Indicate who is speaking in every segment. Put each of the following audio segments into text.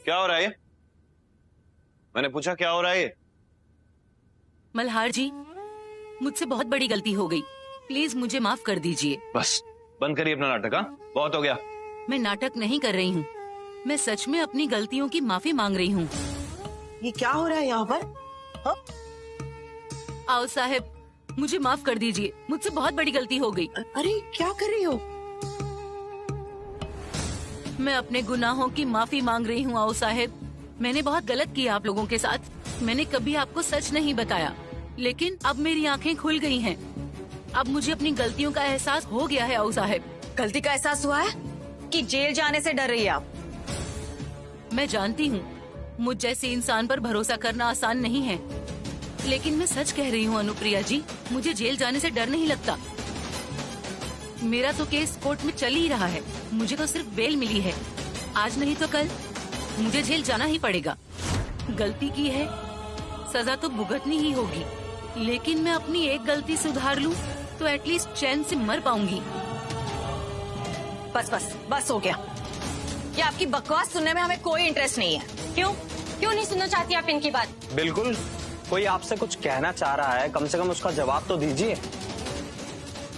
Speaker 1: क्या हो रहा है? मैंने पूछा क्या हो रहा है?
Speaker 2: मल्हार जी, मुझसे बहुत बड़ी गलती हो गई, प्लीज मुझे माफ कर दीजिए।
Speaker 1: बस बंद करिए अपना नाटक। हाँ, बहुत हो गया।
Speaker 2: मैं नाटक नहीं कर रही हूँ, मैं सच में अपनी गलतियों की माफी मांग रही हूँ।
Speaker 3: ये क्या हो रहा है यहाँ पर? हाँ?
Speaker 2: आओ साहब, मुझे माफ कर दीजिए, मुझसे बहुत बड़ी गलती हो गई।
Speaker 3: अरे क्या कर रही हो?
Speaker 2: मैं अपने गुनाहों की माफी मांग रही हूँ। आओ साहब, मैंने बहुत गलत किया आप लोगों के साथ। मैंने कभी आपको सच नहीं बताया, लेकिन अब मेरी आंखें खुल गई हैं। अब मुझे अपनी गलतियों का एहसास हो गया है। आओ साहब,
Speaker 4: गलती का एहसास हुआ है कि जेल जाने से डर रही है आप?
Speaker 2: मैं जानती हूँ मुझ जैसे इंसान पर भरोसा करना आसान नहीं है, लेकिन मैं सच कह रही हूँ अनुप्रिया जी, मुझे जेल जाने से डर नहीं लगता। मेरा तो केस कोर्ट में चल ही रहा है, मुझे तो सिर्फ बेल मिली है। आज नहीं तो कल मुझे जेल जाना ही पड़ेगा। गलती की है, सजा तो भुगतनी ही होगी, लेकिन मैं अपनी एक गलती सुधार लूं तो एटलीस्ट चैन से मर पाऊंगी।
Speaker 4: बस बस बस हो गया। ये आपकी बकवास सुनने में हमें कोई इंटरेस्ट नहीं है।
Speaker 5: क्यों नहीं सुनना चाहती आप इनकी बात?
Speaker 6: बिल्कुल, कोई आपसे कुछ कहना चाह रहा है, कम से कम उसका जवाब तो दीजिए।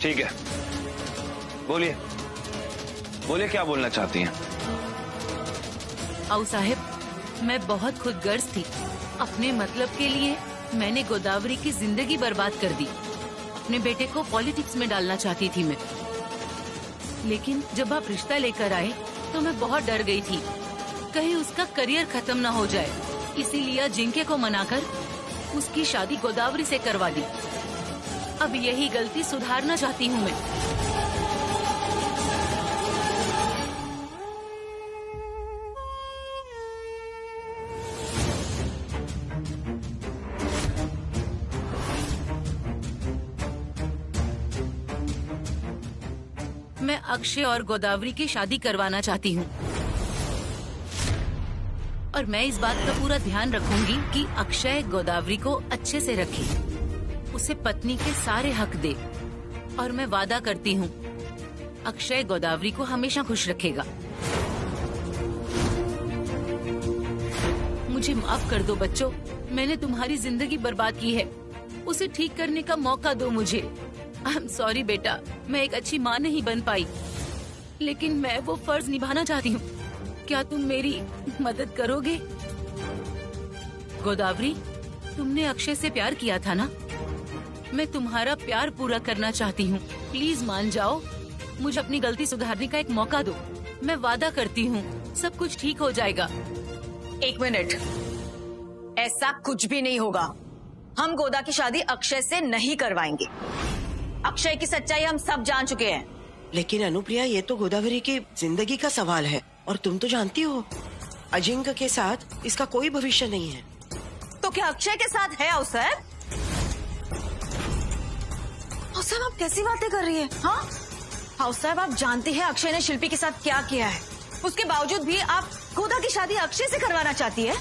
Speaker 1: ठीक है, बोलिए बोलिए, क्या बोलना चाहती हैं?
Speaker 2: आओ साहब, मैं बहुत खुदगर्ज थी। अपने मतलब के लिए मैंने गोदावरी की जिंदगी बर्बाद कर दी। अपने बेटे को पॉलिटिक्स में डालना चाहती थी मैं, लेकिन जब आप रिश्ता लेकर आए तो मैं बहुत डर गई थी, कहीं उसका करियर खत्म ना हो जाए। इसीलिए जिंके को मनाकर उसकी शादी गोदावरी से करवा दी। अब यही गलती सुधारना चाहती हूँ मैं। मैं अक्षय और गोदावरी की शादी करवाना चाहती हूँ, और मैं इस बात का पूरा ध्यान रखूंगी कि अक्षय गोदावरी को अच्छे से रखे, उसे पत्नी के सारे हक दे। और मैं वादा करती हूँ अक्षय गोदावरी को हमेशा खुश रखेगा। मुझे माफ कर दो बच्चों, मैंने तुम्हारी जिंदगी बर्बाद की है, उसे ठीक करने का मौका दो मुझे। आई एम सॉरी बेटा, मैं एक अच्छी माँ नहीं बन पाई, लेकिन मैं वो फर्ज निभाना चाहती हूँ। क्या तुम मेरी मदद करोगे? गोदावरी, तुमने अक्षय से प्यार किया था ना? मैं तुम्हारा प्यार पूरा करना चाहती हूँ, प्लीज मान जाओ। मुझे अपनी गलती सुधारने का एक मौका दो। मैं वादा करती हूँ सब कुछ ठीक हो जाएगा।
Speaker 4: एक मिनट, ऐसा कुछ भी नहीं होगा। हम गोदा की शादी अक्षय से नहीं करवाएंगे। अक्षय की सच्चाई हम सब जान चुके हैं।
Speaker 3: लेकिन अनुप्रिया, ये तो गोदावरी की जिंदगी का सवाल है, और तुम तो जानती हो अजिंक्य के साथ इसका कोई भविष्य नहीं है।
Speaker 4: तो क्या अक्षय के साथ है अवसर? साहब, आप कैसी बातें कर रही है? हाँ हाउस साहब, आप जानते हैं अक्षय ने शिल्पी के साथ क्या किया है, उसके बावजूद भी आप गोदा की शादी अक्षय से करवाना चाहती है?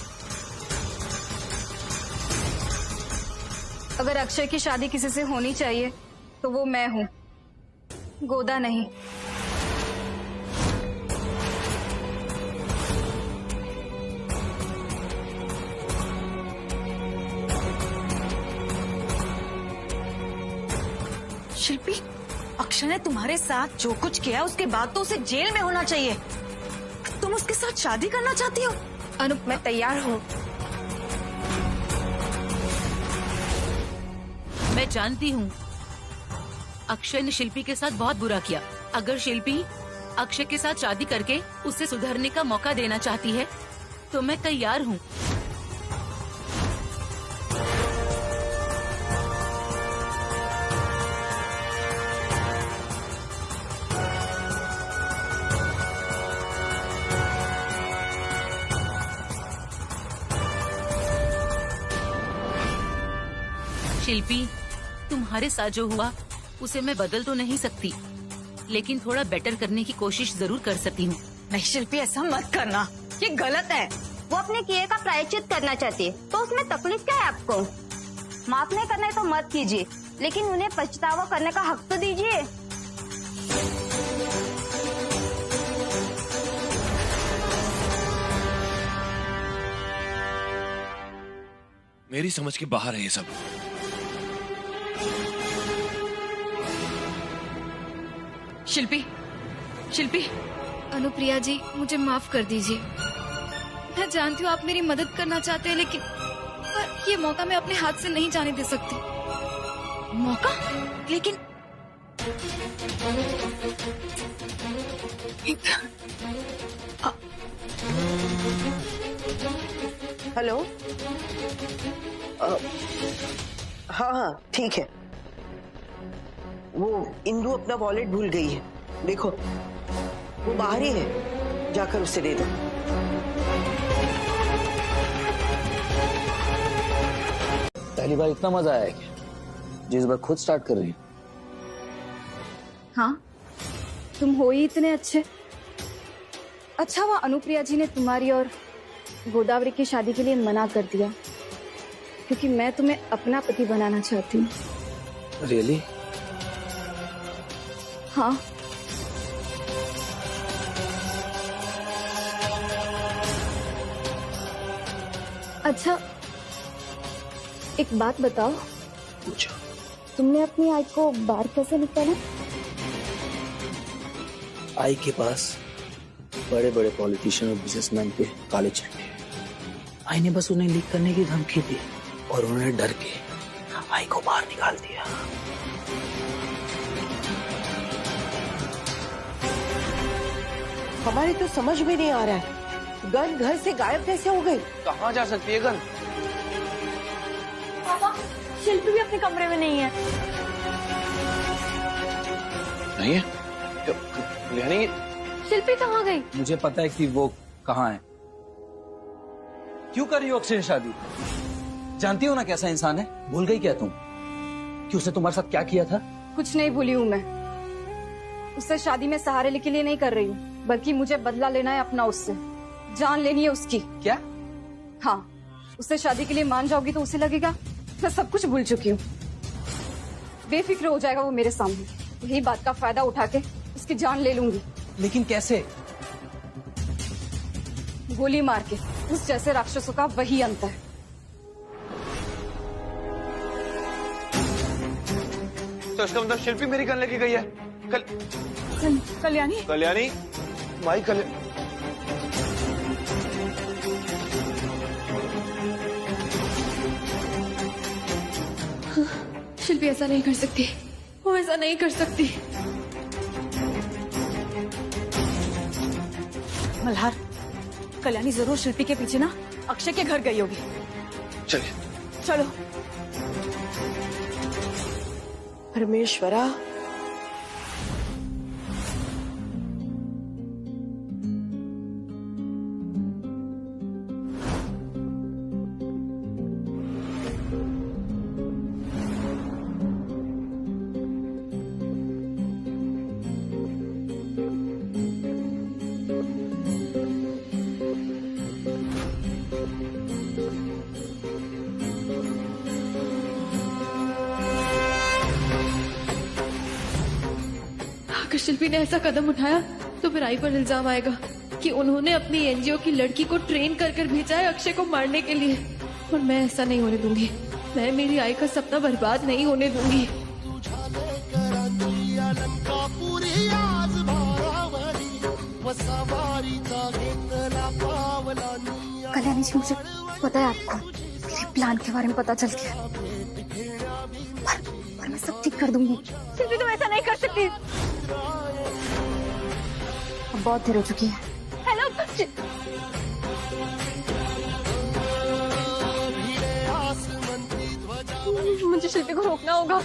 Speaker 5: अगर अक्षय की शादी किसी से होनी चाहिए तो वो मैं हूँ, गोदा नहीं।
Speaker 4: शिल्पी, अक्षय ने तुम्हारे साथ जो कुछ किया उसके बाद तो उसे जेल में होना चाहिए। तुम उसके साथ शादी करना चाहती हो?
Speaker 5: अनुप, मैं तैयार हूँ।
Speaker 2: मैं जानती हूँ अक्षय ने शिल्पी के साथ बहुत बुरा किया। अगर शिल्पी अक्षय के साथ शादी करके उसे सुधरने का मौका देना चाहती है तो मैं तैयार हूँ। शिल्पी, तुम्हारे साथ जो हुआ उसे मैं बदल तो नहीं सकती, लेकिन थोड़ा बेटर करने की कोशिश जरूर कर सकती हूँ।
Speaker 4: नहीं शिल्पी, ऐसा मत करना, ये गलत है।
Speaker 7: वो अपने किए का प्रायश्चित करना चाहती है, तो उसमें तकलीफ क्या है आपको? माफ नहीं करना है तो मत कीजिए, लेकिन उन्हें पछतावा करने का हक तो दीजिए।
Speaker 8: मेरी समझ के बाहर है ये सब।
Speaker 2: शिल्पी, शिल्पी,
Speaker 5: अनुप्रिया जी, मुझे माफ कर दीजिए। मैं जानती हूँ आप मेरी मदद करना चाहते हैं, लेकिन पर ये मौका मैं अपने हाथ से नहीं जाने दे सकती।
Speaker 2: मौका? लेकिन
Speaker 3: हेलो। हाँ हाँ ठीक है। वो इंदु अपना वॉलेट भूल गई है, देखो वो बाहर ही है, जाकर उसे दे दो।
Speaker 9: पहली बार इतना मजा आया क्या, जिस बार खुद स्टार्ट कर रही है?
Speaker 5: हाँ, तुम हो ही इतने अच्छे। अच्छा हुआ अनुप्रिया जी ने तुम्हारी और गोदावरी की शादी के लिए मना कर दिया, क्योंकि मैं तुम्हें अपना पति बनाना चाहती हूँ।
Speaker 9: रियली?
Speaker 5: हाँ। अच्छा, एक बात बताओ,
Speaker 3: पूछो।
Speaker 5: तुमने अपनी आई को बाहर कैसे निकाला?
Speaker 9: आई के पास बड़े बड़े पॉलिटिशियन और बिजनेसमैन के काले झंडे। आई ने बस उन्हें लीक करने की धमकी दी और उन्होंने डर के आई को बाहर निकाल दिया।
Speaker 3: हमारे तो समझ में नहीं आ रहा है, गन घर से गायब कैसे हो गई?
Speaker 6: कहाँ जा सकती है गन?
Speaker 4: पापा, शिल्पी भी अपने कमरे में नहीं है।
Speaker 6: नहीं है? यानी
Speaker 4: शिल्पी कहाँ गई?
Speaker 9: मुझे पता है कि वो कहाँ है। क्यों कर रही हो अक्षय से शादी? जानती हो ना कैसा इंसान है? भूल गई क्या तुम कि उसने तुम्हारे साथ क्या किया था?
Speaker 5: कुछ नहीं भूली हूँ मैं। उससे शादी में सहारे के लिए नहीं कर रही हूँ, बल्कि मुझे बदला लेना है अपना उससे। जान लेनी है उसकी।
Speaker 9: क्या?
Speaker 5: हाँ, उससे शादी के लिए मान जाओगी तो उसे लगेगा मैं सब कुछ भूल चुकी हूँ। बेफिक्र हो जाएगा वो मेरे सामने। यही बात का फायदा उठा के उसकी जान ले लूंगी।
Speaker 9: लेकिन कैसे?
Speaker 5: गोली मार के। उस जैसे राक्षसों का वही अंत है।
Speaker 1: तो इसका मतलब शिल्पी मेरी गन लेके गई है।
Speaker 5: कल्याणी?
Speaker 1: कल्याणी भाई,
Speaker 5: शिल्पी ऐसा नहीं कर सकती, वो ऐसा नहीं कर सकती।
Speaker 4: मल्हार, कल्याणी जरूर शिल्पी के पीछे ना अक्षय के घर गई होगी।
Speaker 1: चलिए
Speaker 4: चलो।
Speaker 3: परमेश्वरा,
Speaker 5: अगर शिल्पी ने ऐसा कदम उठाया तो फिर आई पर इल्जाम आएगा कि उन्होंने अपनी एनजीओ की लड़की को ट्रेन कर कर भेजा है अक्षय को मारने के लिए। और मैं ऐसा नहीं होने दूंगी। मैं मेरी आई का सपना बर्बाद नहीं होने दूंगी।
Speaker 7: कल्याणी जी, मुझे पता है आपको मेरे प्लान के बारे में पता चल गया, पर मैं सब ठीक कर दूंगी।
Speaker 4: शिल्पी तुम ऐसा नहीं कर सकती।
Speaker 7: अब बहुत देर हो चुकी है।
Speaker 4: हेलो,
Speaker 5: मुझे शिल्पी को रोकना होगा।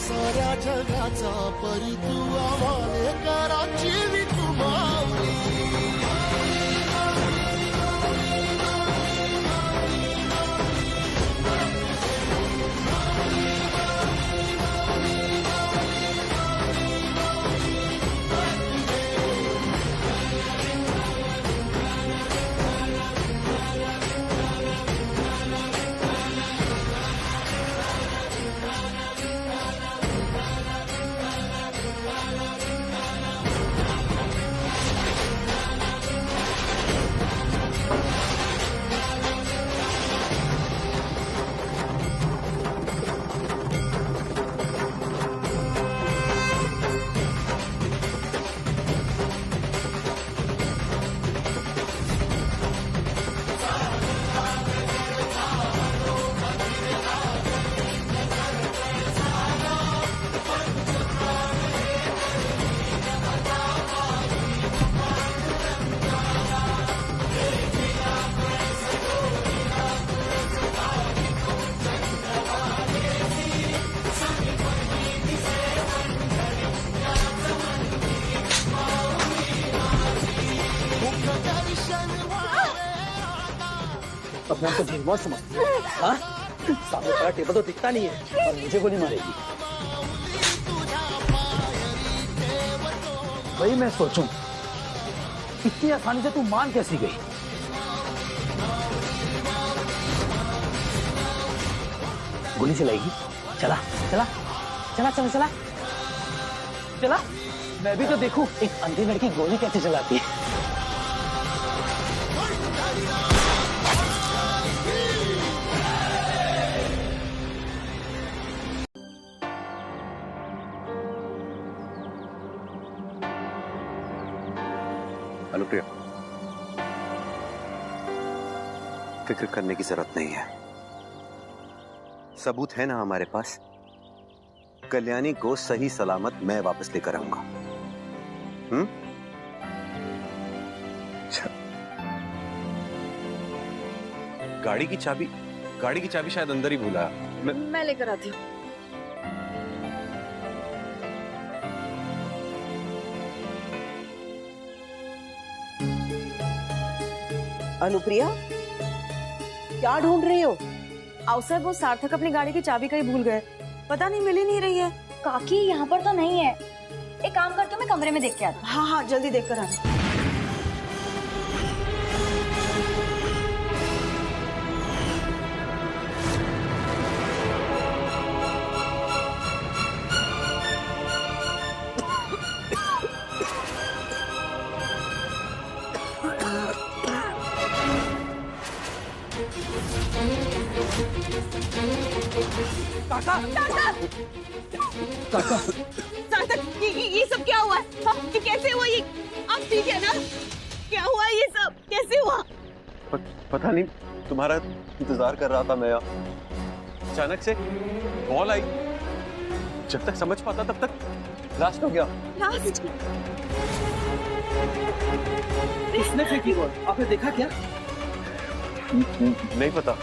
Speaker 10: साऱ्या जगाचा परी तू आम्हाले कराची विठुमावली।
Speaker 9: अपने आप को झील मौत समझती है? हाँ? सामने खड़ा टेबल तो दिखता नहीं है और मुझे गोली मारेगी। वही मैं सोचूं, इतनी आसानी से तू मान कैसी गई? गोली चलाएगी? चला चला चला चला चला चला, मैं भी तो देखूं एक अंधी लड़की गोली कैसे चलाती है।
Speaker 1: अनुप्रिया, फिक्र करने की जरूरत नहीं है। सबूत है ना हमारे पास। कल्याणी को सही सलामत मैं वापस लेकर आऊंगा। गाड़ी की चाबी शायद अंदर ही भूला।
Speaker 4: मैं लेकर आती हूँ।
Speaker 3: अनुप्रिया, क्या ढूंढ रही हो?
Speaker 4: आओ साहब, वो सार्थक अपनी गाड़ी की चाबी कहीं भूल गए, पता नहीं मिल ही नहीं रही है।
Speaker 7: काकी यहाँ पर तो नहीं है। एक काम करती हूँ, मैं कमरे में देख के आती हूँ।
Speaker 4: हाँ हाँ, जल्दी देख कर आना।
Speaker 9: काका,
Speaker 4: सार्थक, ये सब क्या हुआ है? हाँ, ये कैसे हुआ? ये आप ठीक है ना? क्या हुआ ये सब? कैसे हुआ?
Speaker 1: पता नहीं, तुम्हारा इंतजार कर रहा था मैं। अचानक से कॉल आई, जब तक समझ पाता तब तक ब्लास्ट हो गया।
Speaker 4: लास्ट
Speaker 9: किसने फेंकी बॉल? आपने देखा क्या?
Speaker 1: नहीं पता।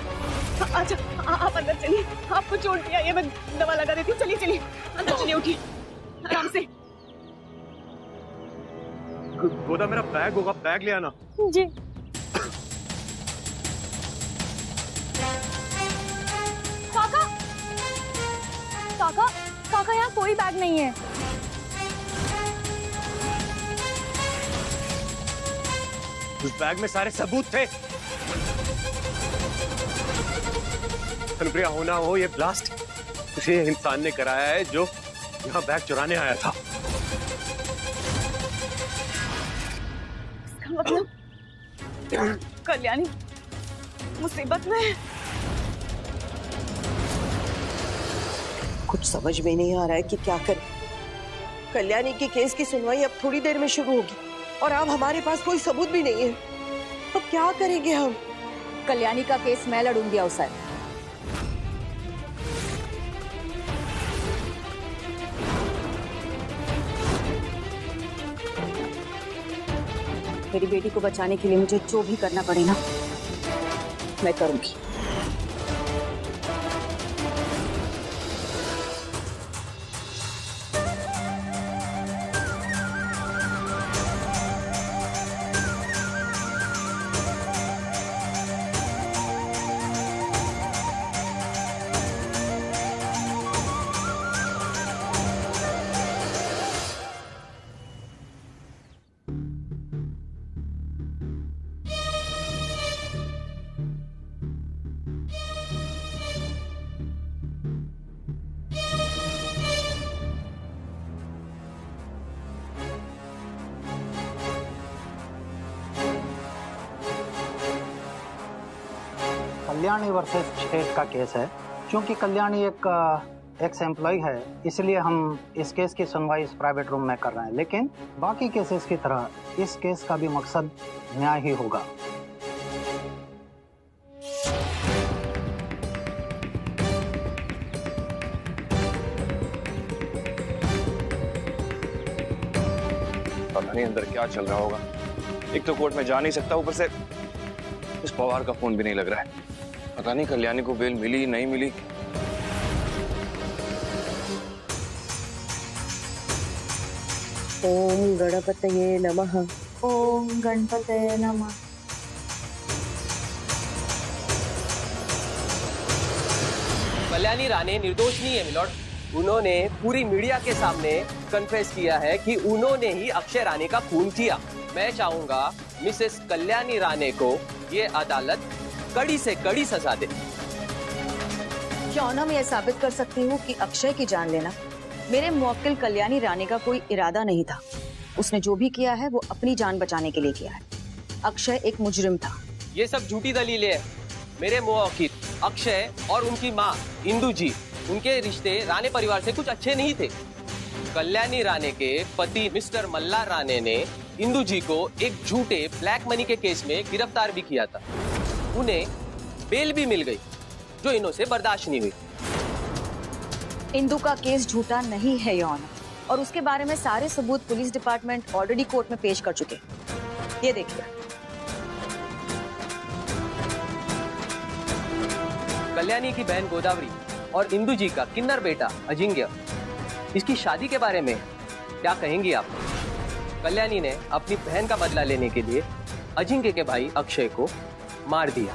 Speaker 4: अच्छा, आप अंदर चलिए, आपको चोट दिया, ये मैं दवा लगा देती हूँ। चलिए चलिए अंदर चलिए, उठिए आराम से।
Speaker 1: गोदा, मेरा बैग होगा, बैग ले आना।
Speaker 4: जी।
Speaker 7: काका, काका, काका, यहाँ कोई बैग नहीं है।
Speaker 1: उस बैग में सारे सबूत थे। अनुप्रिया, होना हो ये ब्लास्ट उसी इंसान ने कराया है जो यहाँ बैग चुराने आया था।
Speaker 4: इसका मतलब कल्याणी मुसीबत में है।
Speaker 3: कुछ समझ में नहीं आ रहा है कि क्या करें। कल्याणी के केस की सुनवाई अब थोड़ी देर में शुरू होगी और अब हमारे पास कोई सबूत भी नहीं है। अब क्या करेंगे हम?
Speaker 4: कल्याणी का केस मैं लड़ूंगी अवसर। मेरी बेटी को बचाने के लिए मुझे जो भी करना पड़े ना, मैं करूंगी।
Speaker 8: कल्याणी वर्सेस स्टेट का केस है। क्योंकि कल्याणी एक एक्स एम्प्लॉय है, इसलिए हम इस केस की सुनवाई इस प्राइवेट रूम में कर रहे हैं। लेकिन बाकी केसेस की तरह इस केस का भी मकसद न्याय ही होगा।
Speaker 1: पता नहीं अंदर क्या चल रहा होगा। एक तो कोर्ट में जा नहीं सकता, ऊपर से इस पवार का फोन भी नहीं लग रहा है। पता नहीं कल्याणी को बेल मिली नहीं मिली।
Speaker 3: ओम गणपतये नमः।
Speaker 7: ओम गणपतये नमः।
Speaker 11: कल्याणी राणे निर्दोष नहीं है मिलॉर्ड। उन्होंने पूरी मीडिया के सामने कन्फेस किया है कि उन्होंने ही अक्षय राणे का खून किया। मैं चाहूंगा मिसेस कल्याणी राणे को ये अदालत कड़ी से कड़ी सजा दे।
Speaker 4: क्यों ना मैं ये साबित कर सकती हूँ कि अक्षय की जान लेना मेरे मुवक्किल कल्याणी राणे का कोई इरादा नहीं था। उसने जो भी किया है वो अपनी जान बचाने के लिए किया है। अक्षय एक मुजरिम था।
Speaker 11: ये सब झूठी दलीलें हैं। मेरे मुवक्किल अक्षय और उनकी माँ इंदू जी, उनके रिश्ते राणे परिवार से कुछ अच्छे नहीं थे। कल्याणी राणे के पति मिस्टर मल्हार राणे ने इंदू जी को एक झूठे ब्लैक मनी के केस में गिरफ्तार भी किया था। उन्हें बेल भी मिल गई जो इन्हों से बर्दाश्त नहीं हुई।
Speaker 4: इंदू का केस झूठा नहीं है यौन, और उसके बारे में सारे सबूत पुलिस डिपार्टमेंट ऑलरेडी कोर्ट में पेश कर चुके। ये देखिए,
Speaker 11: कल्याणी की बहन गोदावरी और इंदू जी का किन्नर बेटा अजिंक्य, इसकी शादी के बारे में क्या कहेंगी आप? कल्याणी ने अपनी बहन का बदला लेने के लिए अजिंक्य के भाई अक्षय को मार दिया।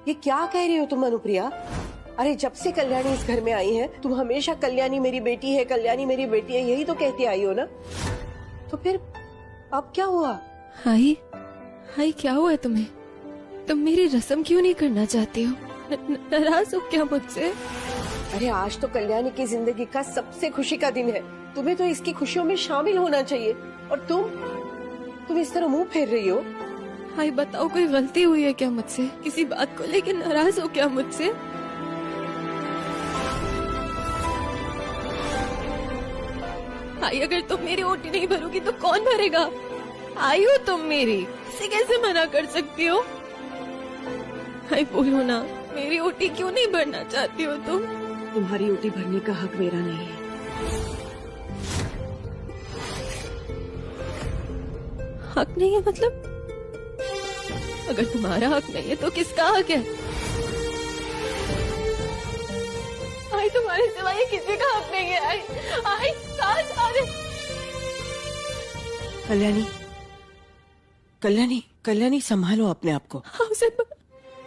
Speaker 3: ये क्या कह रही हो तुम अनुप्रिया? अरे जब से कल्याणी इस घर में आई है तुम हमेशा कल्याणी मेरी बेटी है, कल्याणी मेरी बेटी है, यही तो कहती आई हो ना। तो फिर अब क्या हुआ?
Speaker 5: हाई हाई, क्या हुआ है तुम्हें? तुम मेरी रस्म क्यों नहीं करना चाहती हो? नाराज हो क्या मुझसे?
Speaker 3: अरे आज तो कल्याणी की जिंदगी का सबसे खुशी का दिन है, तुम्हें तो इसकी खुशियों में शामिल होना चाहिए, और तुम इस तरह मुंह फेर रही हो।
Speaker 5: हाय बताओ, कोई गलती हुई है क्या मुझसे? किसी बात को लेकर नाराज हो क्या मुझसे? हाय अगर तुम मेरी ओटी नहीं भरोगी तो कौन भरेगा? आई हो तुम मेरी, इसे कैसे मना कर सकती हो? हाय बोलो ना, मेरी ओटी क्यों नहीं भरना चाहती हो तुम?
Speaker 3: तुम्हारी ओटी भरने का हक मेरा नहीं है।
Speaker 5: हक नहीं है मतलब? अगर तुम्हारा हक नहीं है तो किसका हक है? आई तुम्हारे सिवाय किसी का हक नहीं है। आई सारे
Speaker 3: कल्याणी संभालो अपने आप को।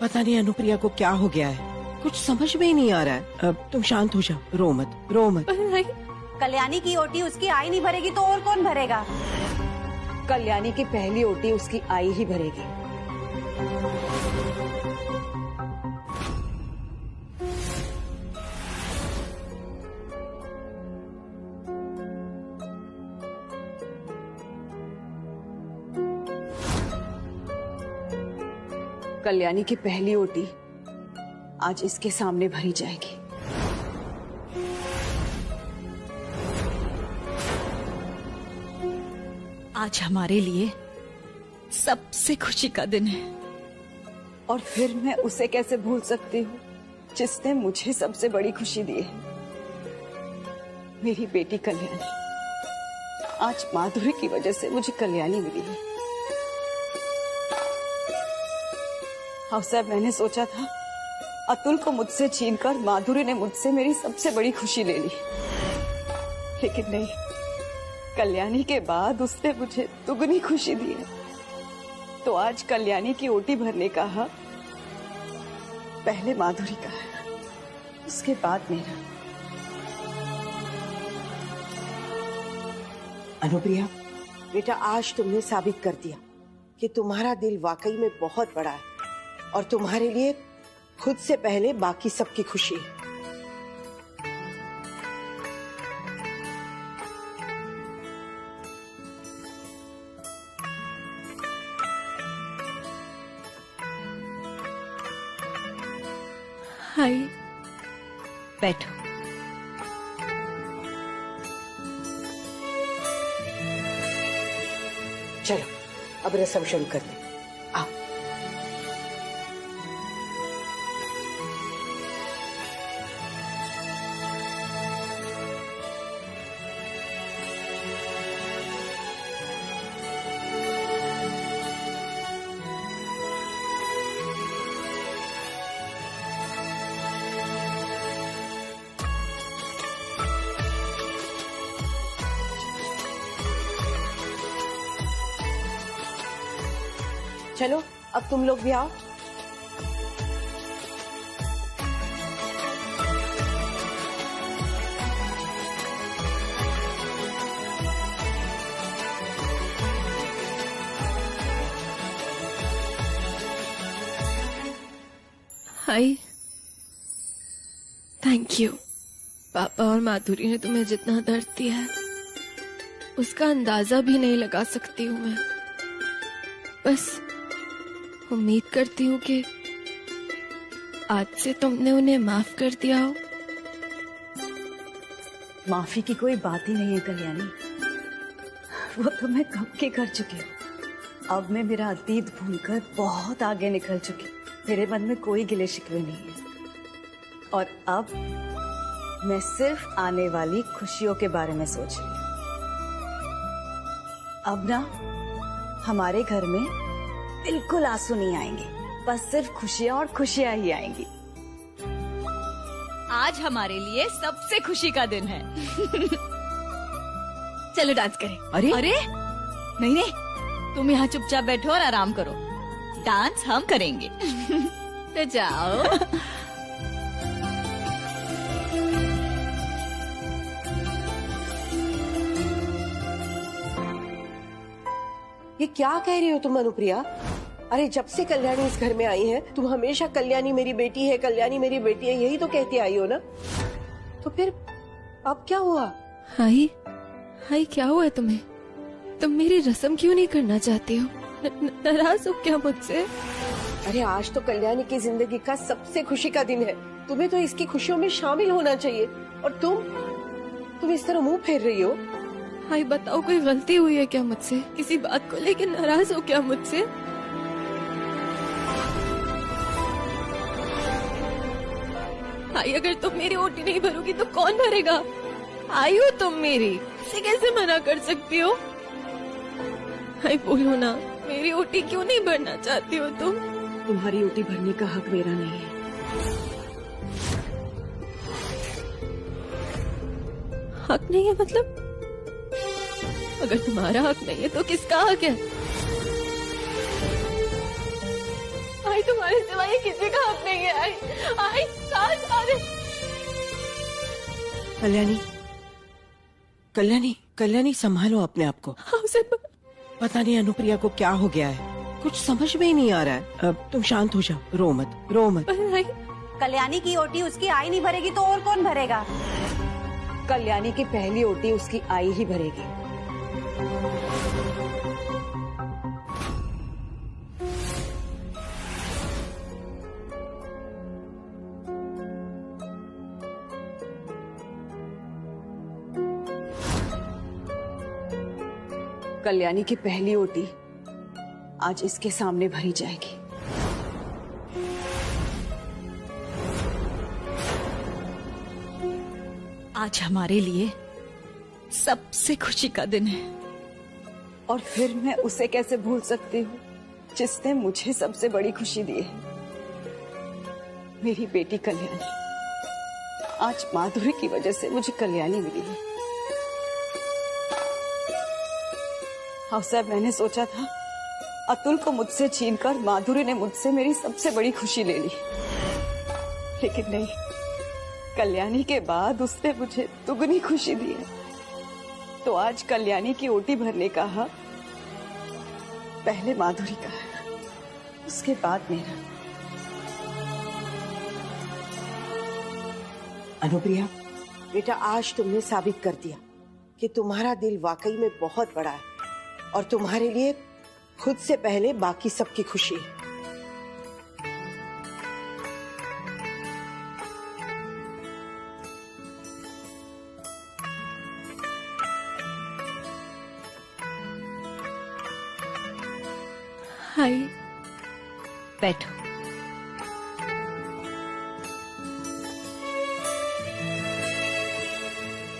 Speaker 3: पता नहीं अनुप्रिया को क्या हो गया है, कुछ समझ में ही नहीं आ रहा है। अब तुम शांत हो जाओ, रो मत।
Speaker 4: कल्याणी की ओटी उसकी आई नहीं भरेगी तो और कौन भरेगा?
Speaker 3: कल्याणी की पहली ओटी उसकी आई ही भरेगी। कल्याणी की पहली ओटी आज इसके सामने भरी जाएगी।
Speaker 4: आज हमारे लिए सबसे खुशी का दिन है,
Speaker 3: और फिर मैं उसे कैसे भूल सकती हूँ जिसने मुझे सबसे बड़ी खुशी दी है, मेरी बेटी कल्याणी। आज माधुरी की वजह से मुझे कल्याणी मिली है। हाँ साहब, मैंने सोचा था अतुल को मुझसे छीनकर माधुरी ने मुझसे मेरी सबसे बड़ी खुशी ले ली, लेकिन नहीं, कल्याणी के बाद उसने मुझे दुगनी खुशी दी है। तो आज कल्याणी की ओटी भरने का हक पहले माधुरी का है, उसके बाद मेरा। अनुप्रिया बेटा, आज तुमने साबित कर दिया कि तुम्हारा दिल वाकई में बहुत बड़ा है, और तुम्हारे लिए खुद से पहले बाकी सबकी खुशी है।
Speaker 5: हाय
Speaker 4: बैठो।
Speaker 3: चलो अब रस्म शुरू करते हैं। आओ। चलो अब तुम लोग भी आओ।
Speaker 5: हाय, थैंक यू। पापा और माधुरी ने तुम्हें जितना दर्द दिया है उसका अंदाजा भी नहीं लगा सकती हूँ मैं। बस उम्मीद करती हूँ कि आज से तुमने उन्हें माफ कर दिया हो।
Speaker 4: माफी की कोई बात ही नहीं है कल्याणी, वो तो मैं कब की कर चुकी हूँ। अब मैं मेरा अतीत भूलकर बहुत आगे निकल चुकी। मेरे मन में कोई गिले शिकवे नहीं है और अब मैं सिर्फ आने वाली खुशियों के बारे में सोच रही हूँ। अब ना हमारे घर में बिल्कुल आंसू नहीं आएंगे, बस सिर्फ खुशियां और खुशियां ही आएंगी।
Speaker 12: आज हमारे लिए सबसे खुशी का दिन है। चलो डांस करें।
Speaker 2: अरे
Speaker 12: अरे नहीं नहीं, तुम यहाँ चुपचाप बैठो और आराम करो, डांस हम करेंगे। तो जाओ।
Speaker 3: ये क्या कह रही हो तुम अनुप्रिया? अरे जब से कल्याणी इस घर में आई है तुम हमेशा कल्याणी मेरी बेटी है, कल्याणी मेरी बेटी है, यही तो कहती आई हो ना। तो फिर अब क्या हुआ?
Speaker 5: हाय हाय, क्या हुआ है तुम्हें? तुम मेरी रस्म क्यों नहीं करना चाहती हो? नाराज हो क्या मुझसे?
Speaker 3: अरे आज तो कल्याणी की जिंदगी का सबसे खुशी का दिन है, तुम्हें तो इसकी खुशियों में शामिल होना चाहिए और तुम इस तरह मुंह फेर रही हो।
Speaker 5: हाय बताओ, कोई गलती हुई है क्या मुझसे? किसी बात को लेकर नाराज हो क्या मुझसे? हाय अगर तुम मेरी ओटी नहीं भरोगी तो कौन भरेगा? आई हो तुम मेरी, इसे कैसे मना कर सकती हो? हाय बोलो ना, मेरी ओटी क्यों नहीं भरना चाहती हो तुम?
Speaker 3: तुम्हारी ओटी भरने का हक मेरा नहीं है।
Speaker 5: हक नहीं है मतलब? अगर तुम्हारा हक नहीं है तो किसका हक है? आई तुम्हारे सिवाय किसी का हक नहीं है। आई सारे
Speaker 13: कल्याणी संभालो अपने आप को। पता नहीं अनुप्रिया को क्या हो गया है, कुछ समझ में ही नहीं आ रहा है। अब तुम शांत हो जाओ, रो मत।
Speaker 4: कल्याणी की ओटी उसकी आई नहीं भरेगी तो और कौन भरेगा?
Speaker 3: कल्याणी की पहली ओटी उसकी आई ही भरेगी। कल्याणी की पहली ओटी आज इसके सामने भरी जाएगी।
Speaker 12: आज हमारे लिए सबसे खुशी का दिन है।
Speaker 4: और फिर मैं उसे कैसे भूल सकती हूँ जिसने मुझे सबसे बड़ी खुशी दी है, मेरी बेटी कल्याणी। आज माधुरी की वजह से मुझे कल्याणी मिली है। अवसर मैंने सोचा था अतुल को मुझसे छीनकर माधुरी ने मुझसे मेरी सबसे बड़ी खुशी ले ली, लेकिन नहीं, कल्याणी के बाद उसने मुझे दुगनी खुशी दी है। तो आज कल्याणी की ओटी भरने का हक पहले माधुरी का है, उसके बाद मेरा।
Speaker 13: अनुप्रिया
Speaker 3: बेटा, आज तुमने साबित कर दिया कि तुम्हारा दिल वाकई में बहुत बड़ा है और तुम्हारे लिए खुद से पहले बाकी सबकी खुशी है।
Speaker 5: हाय
Speaker 12: बैठो।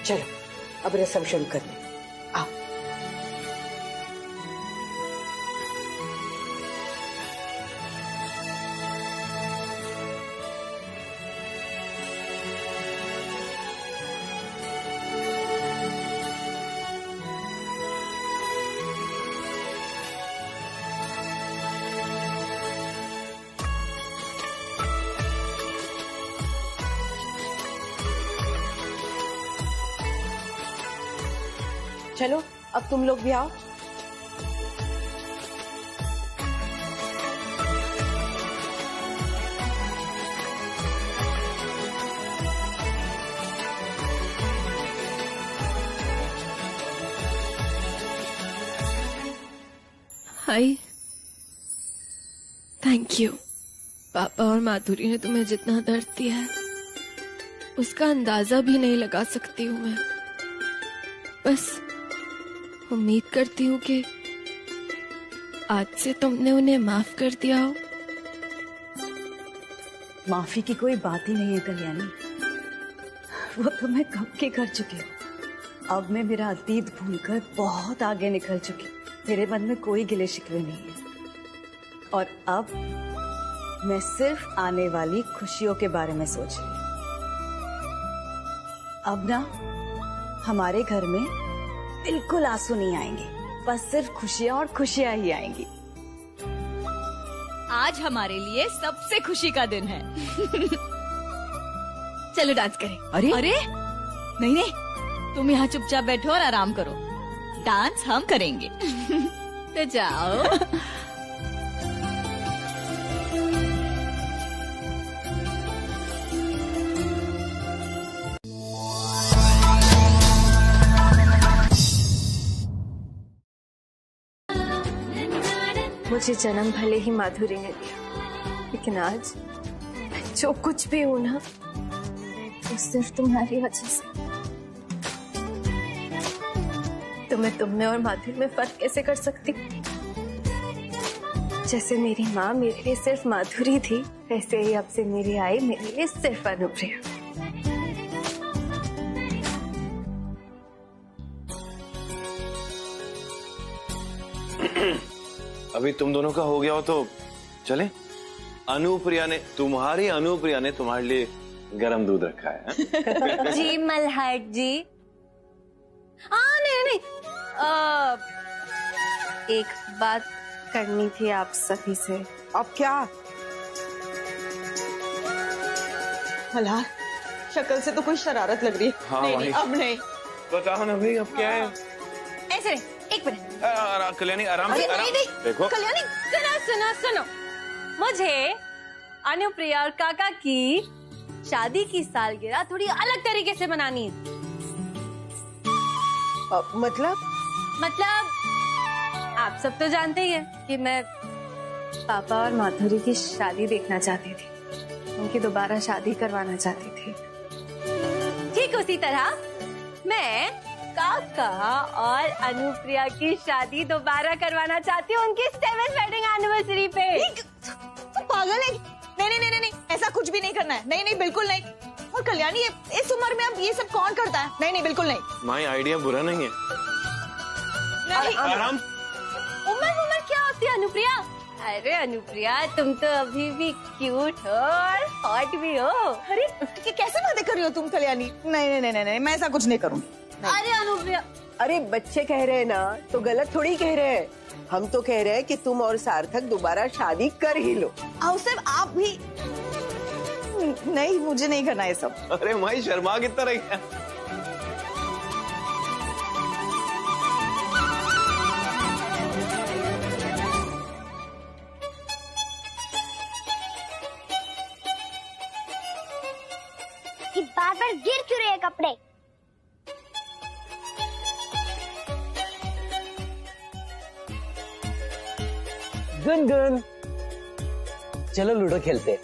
Speaker 3: चलो अब रस्म शुरू करते हैं। आओ। चलो अब तुम लोग भी आओ।
Speaker 5: हाय, थैंक यू। पापा और माधुरी ने तुम्हें जितना दर्द दिया है उसका अंदाजा भी नहीं लगा सकती हूँ मैं। बस उम्मीद करती हूँ कि आज से तुमने उन्हें माफ कर दिया हो।
Speaker 4: माफी की कोई बात ही नहीं है कल्याणी, वो तो मैं कब की कर चुकी हूँ। अब मैं मेरा अतीत भूलकर बहुत आगे निकल चुकी। मेरे मन में कोई गिले शिकवे नहीं है और अब मैं सिर्फ आने वाली खुशियों के बारे में सोच रही हूँ। अब ना हमारे घर में बिल्कुल आंसू नहीं आएंगे, बस सिर्फ खुशियां और खुशियां ही आएंगी।
Speaker 12: आज हमारे लिए सबसे खुशी का दिन है। चलो डांस करें।
Speaker 13: अरे
Speaker 12: अरे नहीं नहीं, तुम यहाँ चुपचाप बैठो और आराम करो, डांस हम करेंगे। तो जाओ।
Speaker 5: मुझे जन्म भले ही माधुरी ने दिया, लेकिन आज मैं जो कुछ भी हूं ना वो सिर्फ तुम्हारी वजह से। तो मैं तुम में और माधुरी में फर्क कैसे कर सकती? जैसे मेरी माँ मेरे लिए सिर्फ माधुरी थी, वैसे ही अब से मेरी आई मेरे लिए सिर्फ अनुप्रिया।
Speaker 1: अभी तुम दोनों का हो गया हो तो चले। अनुप्रिया ने तुम्हारे लिए गरम दूध रखा है।
Speaker 7: जी मल्हार जी।
Speaker 5: नहीं, एक बात करनी थी आप सभी से।
Speaker 3: अब क्या? मल्हार, शक्ल से तो कोई शरारत लग रही है।
Speaker 1: हाँ,
Speaker 3: नहीं, अब नहीं।
Speaker 1: बताओ ना भाई, अब क्या है?
Speaker 5: ऐसे नहीं, एक मिनट।
Speaker 1: कल्याणी आराम से।
Speaker 5: नहीं,
Speaker 1: देखो
Speaker 5: कल्याणी, सुनो। मुझे अनुप्रिया और काका की शादी की सालगिरह थोड़ी अलग तरीके से मनानी है।
Speaker 3: मतलब
Speaker 5: आप सब तो जानते ही हैं कि मैं पापा और माधुरी की शादी देखना चाहती थी, उनकी दोबारा शादी करवाना चाहती थी। ठीक उसी तरह मैं काका और अनुप्रिया की शादी दोबारा करवाना चाहती हूँ उनकी 7th वेडिंग एनिवर्सरी पे।
Speaker 12: तुम पागल है? नहीं, ऐसा कुछ भी नहीं करना है। नहीं, बिल्कुल नहीं। और कल्याणी, इस उम्र में अब ये सब कौन करता है? नहीं, बिल्कुल नहीं।
Speaker 1: माई आइडिया बुरा नहीं है। आराम।
Speaker 5: उम्र क्या होती है अनुप्रिया? अरे अनुप्रिया, तुम तो अभी भी क्यूट हो और हॉट भी हो।
Speaker 12: अरे कैसे बातें कर रही हो तुम कल्याणी? नहीं, मैं ऐसा कुछ नहीं करूँगी।
Speaker 5: अरे अनुप्रिया,
Speaker 3: अरे बच्चे कह रहे हैं ना, तो गलत थोड़ी कह रहे हैं। हम तो कह रहे हैं कि तुम और सार्थक दोबारा शादी कर ही लो।
Speaker 12: आओ सिर्फ आप भी। नहीं, मुझे नहीं करना ये सब।
Speaker 1: अरे माई, शर्मा कितना रही है।
Speaker 7: बार गिर क्यों रहे हैं कपड़े?
Speaker 9: गुनगुन, चलो लूडो खेलते।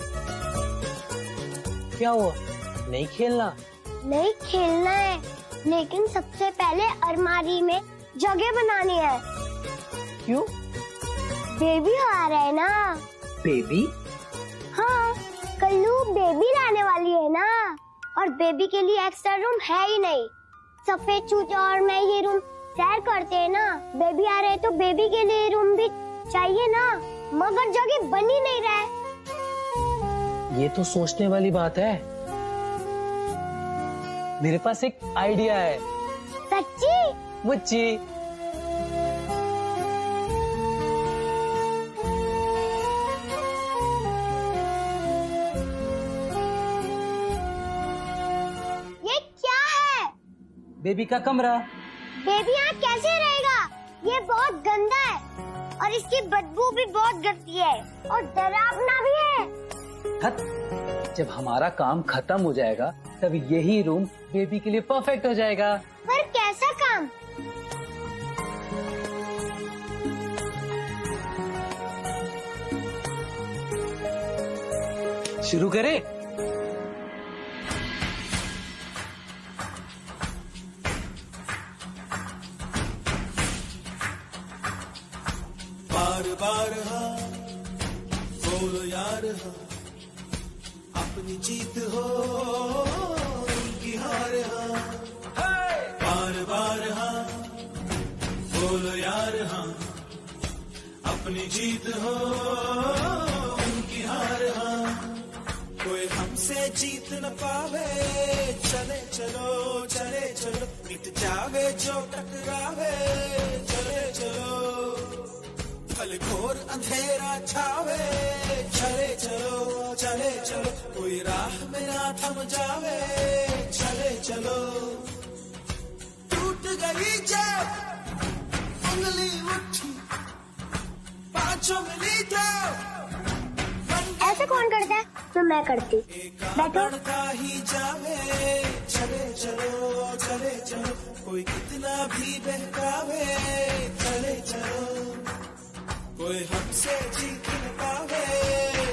Speaker 9: क्या हुआ, नहीं खेलना?
Speaker 7: नहीं खेलना है, लेकिन सबसे पहले अलमारी में जगह बनानी है।
Speaker 9: क्यों?
Speaker 7: बेबी आ रहा है ना।
Speaker 9: बेबी?
Speaker 7: हाँ, कल्लू बेबी लाने वाली है ना, और बेबी के लिए एक्स्ट्रा रूम है ही नहीं। सफेद चूजा और मैं ये रूम शेयर करते हैं ना। बेबी आ रहे तो बेबी के लिए रूम भी चाहिए ना, मगर जगह बन ही नहीं रहा है।
Speaker 9: ये तो सोचने वाली बात है। मेरे पास एक आइडिया है।
Speaker 7: सच्ची?
Speaker 9: मुच्ची।
Speaker 7: ये क्या है?
Speaker 9: बेबी का कमरा।
Speaker 7: बेबी यहाँ कैसे रहेगा? ये बहुत गंदा है और इसकी बदबू भी बहुत गंदी है और डरावना भी है।
Speaker 9: जब हमारा काम खत्म हो जाएगा तब यही रूम बेबी के लिए परफेक्ट हो जाएगा।
Speaker 7: पर कैसा काम?
Speaker 9: शुरू करें?
Speaker 10: बार बार हाँ बोलो यार हाँ, अपनी जीत हो उनकी हार हाँ। बार बार हाँ बोलो यार हाँ, अपनी जीत हो उनकी हार हाँ। कोई हमसे जीत न पावे, चले चलो चले चलो, मिट जावे जो टकरावे, चले चलो। कल घोर अंधेरा छावे, चले चलो चले चलो, कोई राह में ना थम जावे, चले चलो। टूट गई जब उंगली उठी, पांचों मिली तो
Speaker 7: ऐसे कौन करता है? तो मैं करती। बैठो।
Speaker 10: ही जावे, चले चलो चले चलो, कोई कितना भी बहकावे, चले चलो। कोई हमसे जीत न पावे,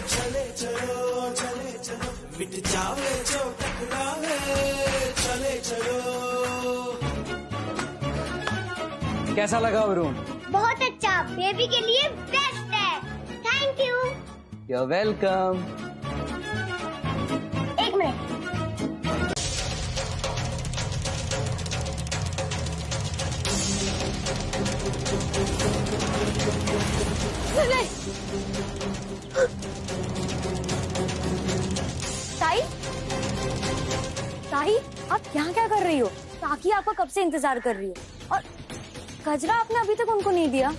Speaker 10: चले चलो चले चलो, मिट जावे जो टकरावे, चले चलो।
Speaker 9: कैसा लगा वरुण?
Speaker 7: बहुत अच्छा, बेबी के लिए बेस्ट है। Thank you.
Speaker 9: You are welcome.
Speaker 7: एक मिनट।
Speaker 4: ताई, ताई, आप यहाँ क्या कर रही हो? ताकि आपका कब से इंतजार कर रही है और गजरा आपने अभी तक उनको नहीं दिया।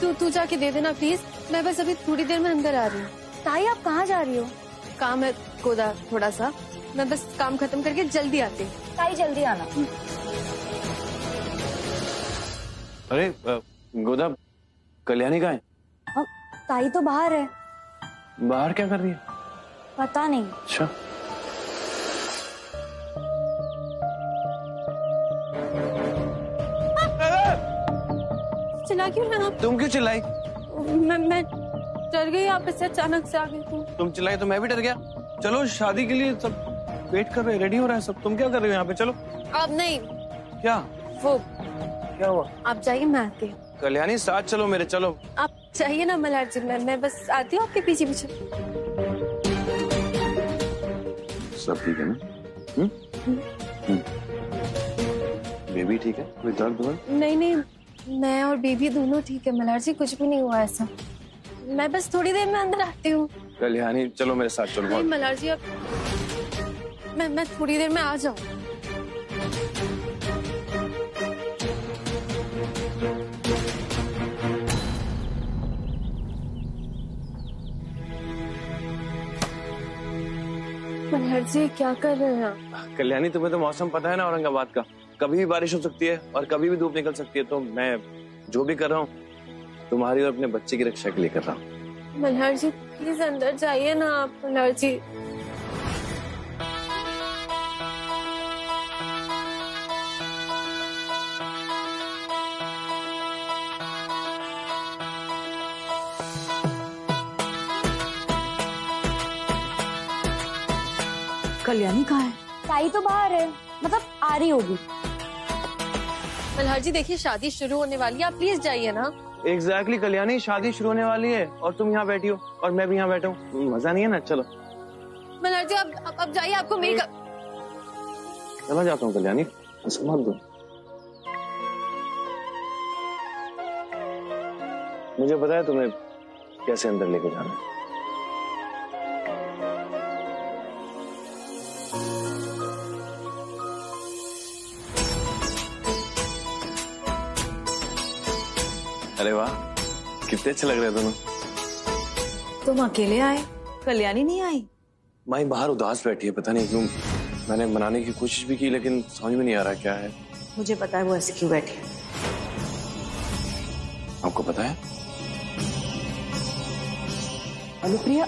Speaker 5: तू जाके दे देना प्लीज, मैं बस अभी थोड़ी देर में अंदर आ रही हूँ।
Speaker 4: ताई, आप कहाँ जा रही हो?
Speaker 5: काम है गोदा थोड़ा सा, मैं बस काम खत्म करके जल्दी आती हूँ।
Speaker 4: ताई जल्दी आना।
Speaker 1: अरे गोदा, कल्याणी कहाँ है?
Speaker 4: ताई तो बाहर है।
Speaker 1: बाहर क्या कर रही है?
Speaker 4: पता नहीं।
Speaker 1: अच्छा,
Speaker 5: चिल्ला क्यों रहे आप?
Speaker 1: तुम क्यों चिल्लाई?
Speaker 5: मैं डर गई, आप इससे अचानक से आ गई।
Speaker 1: तुम चिल्लाई तो मैं भी डर गया। चलो, शादी के लिए सब वेट कर रहे हैं, रेडी हो रहा है सब। तुम क्या कर रहे हो यहाँ पे? चलो।
Speaker 5: अब नहीं।
Speaker 1: क्या?
Speaker 5: वो
Speaker 1: क्या हुआ?
Speaker 5: आप जाइए, मैं आती हूँ।
Speaker 1: कल्याणी, साथ चलो मेरे, चलो।
Speaker 5: आप चाहिए ना मल्हार जी, मैं बस आती हूँ आपके पीछे पीछे।
Speaker 1: सब ठीक है ना? बेबी ठीक है? कोई दर्द हुआ?
Speaker 5: नहीं, मैं और बेबी दोनों ठीक है मल्हार जी, कुछ भी नहीं हुआ ऐसा। मैं बस थोड़ी देर में अंदर आती हूँ।
Speaker 1: कल्याणी, चलो मेरे साथ चलो।
Speaker 5: नहीं मल्हार जी, अब मैं थोड़ी देर में आ जाऊँ। मल्हार जी, क्या कर रहे हैं आप?
Speaker 1: कल्याणी, तुम्हें तो मौसम पता है ना औरंगाबाद का, कभी भी बारिश हो सकती है और कभी भी धूप निकल सकती है। तो मैं जो भी कर रहा हूँ तुम्हारी और अपने बच्चे की रक्षा के लिए कर रहा हूँ।
Speaker 5: मल्हार जी प्लीज अंदर जाइए ना आप। मल्हार जी,
Speaker 4: कल्याणी कहाँ है? ताई तो बाहर है, मतलब आ रही होगी।
Speaker 5: मल्हार जी देखिए, शादी शुरू होने वाली है, आप प्लीज जाइए ना।
Speaker 1: एग्जैक्टली कल्याणी, शादी शुरू होने वाली है और तुम यहाँ बैठी हो और मैं भी यहाँ बैठा हूँ। मजा नहीं है ना? चलो।
Speaker 5: मल्हार जी अब जाइए, आपको मेरी
Speaker 1: चला जाता हूँ कल्याणी, ऐसा मत दो। मुझे पता है तुम्हें कैसे अंदर लेके जाना है। अरे वाह, कितने अच्छे लग रहे हो दोनों।
Speaker 12: तुम अकेले आए, कल्याणी नहीं आई?
Speaker 1: माई बाहर उदास बैठी है, पता नहीं क्यों। मैंने मनाने की कोशिश भी की लेकिन समझ में नहीं आ रहा क्या है।
Speaker 4: मुझे पता है वो ऐसे क्यों बैठी है।
Speaker 1: आपको पता है?
Speaker 13: अनुप्रिया,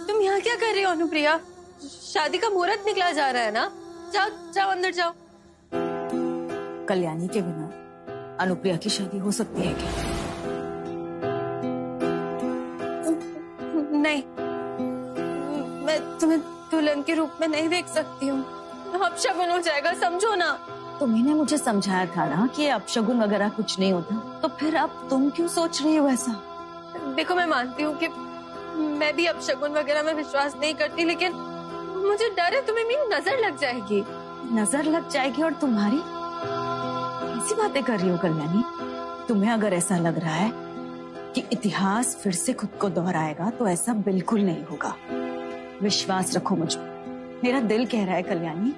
Speaker 5: तुम यहाँ क्या कर रही हो अनुप्रिया? शादी का मुहूर्त निकला जा रहा है ना? जाओ जाओ अंदर जाओ।
Speaker 4: कल्याणी के बिना अनुप्रिया की शादी हो सकती है क्या?
Speaker 5: नहीं, मैं तुम्हें दुल्हन के रूप में नहीं देख सकती हूँ। अपशगुन हो जाएगा, समझो ना।
Speaker 4: तुम्ही मुझे समझाया था ना कि अपशगुन वगैरह कुछ नहीं होता, तो फिर अब तुम क्यों सोच रही हो ऐसा?
Speaker 5: देखो, मैं मानती हूँ कि मैं भी अपशगुन वगैरह में विश्वास नहीं करती, लेकिन मुझे डर है तुम्हें मेरी नजर लग जाएगी।
Speaker 4: नजर लग जाएगी? और तुम्हारी ऐसी बातें कर रही हो कल्याणी? तुम्हें अगर ऐसा लग रहा है कि इतिहास फिर से खुद को दोहराएगा तो ऐसा बिल्कुल नहीं होगा। विश्वास रखो मुझ पर। मेरा दिल कह रहा है कल्याणी,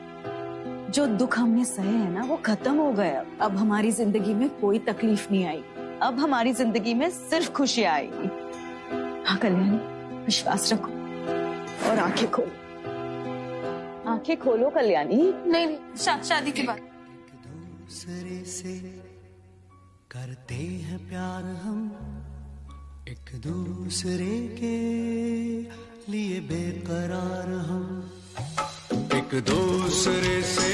Speaker 4: जो दुख हमने सहे है ना वो खत्म हो गए। अब हमारी जिंदगी में कोई तकलीफ नहीं आएगी। अब हमारी जिंदगी में सिर्फ खुशियां आएगी। हाँ कल्याणी, विश्वास रखो और आंखें खोलो। आंखें खोलो कल्याणी।
Speaker 5: नहीं नहीं, शादी की बात।
Speaker 10: दूसरे से करते हैं प्यार हम, एक दूसरे के लिए बेकरार हम। एक दूसरे से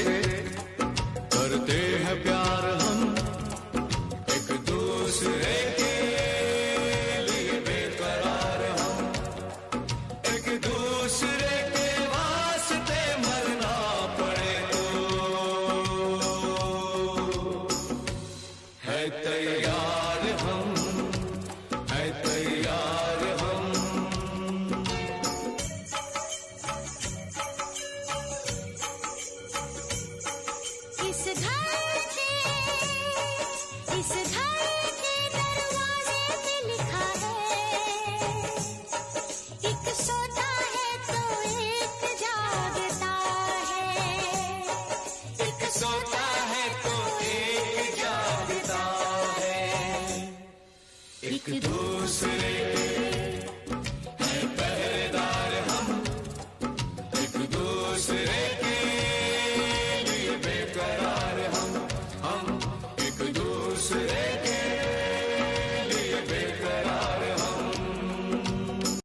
Speaker 10: करते हैं प्यार